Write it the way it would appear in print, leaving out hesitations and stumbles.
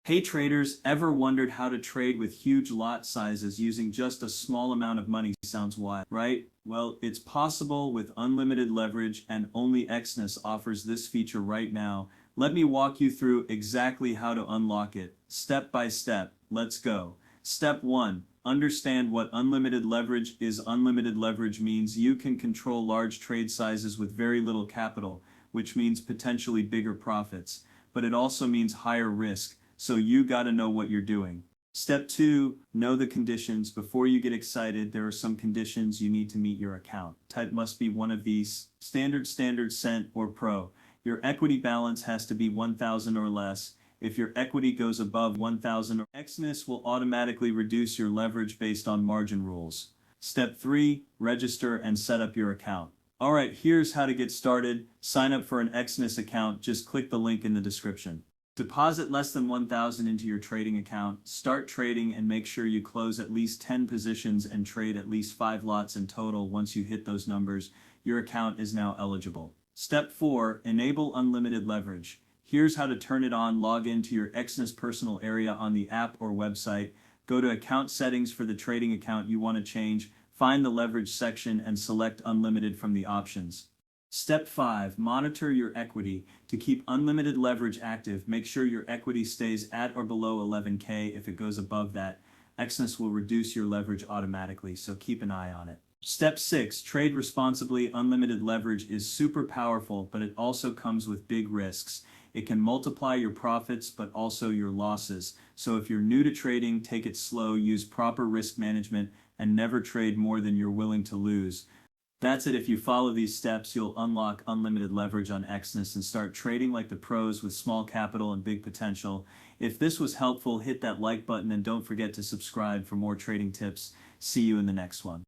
Hey traders, ever wondered how to trade with huge lot sizes using just a small amount of money? Sounds wild, right? Well, it's possible with unlimited leverage, and only Exness offers this feature right now. Let me walk you through exactly how to unlock it, step by step. Let's go. Step 1. Understand what unlimited leverage is. Unlimited leverage means you can control large trade sizes with very little capital, which means potentially bigger profits. But it also means higher risk, so you gotta know what you're doing. Step 2, know the conditions. Before you get excited, there are some conditions you need to meet. Your account type must be one of these: standard, cent, or pro. Your equity balance has to be 1,000 or less. If your equity goes above 1,000, Exness will automatically reduce your leverage based on margin rules. Step 3, register and set up your account. Alright, here's how to get started. Sign up for an Exness account. Just click the link in the description. Deposit less than 1,000 into your trading account, start trading, and make sure you close at least 10 positions and trade at least 5 lots in total. Once you hit those numbers, your account is now eligible. Step 4, enable unlimited leverage. Here's how to turn it on. Log into your Exness personal area on the app or website. Go to account settings for the trading account you want to change. Find the leverage section and select unlimited from the options. Step 5. Monitor your equity. To keep unlimited leverage active, make sure your equity stays at or below 11K. If it goes above that, Exness will reduce your leverage automatically, so keep an eye on it. Step 6. Trade responsibly. Unlimited leverage is super powerful, but it also comes with big risks. It can multiply your profits, but also your losses. So if you're new to trading, take it slow, use proper risk management, and never trade more than you're willing to lose. That's it. If you follow these steps, you'll unlock unlimited leverage on Exness and start trading like the pros with small capital and big potential. If this was helpful, hit that like button and don't forget to subscribe for more trading tips. See you in the next one.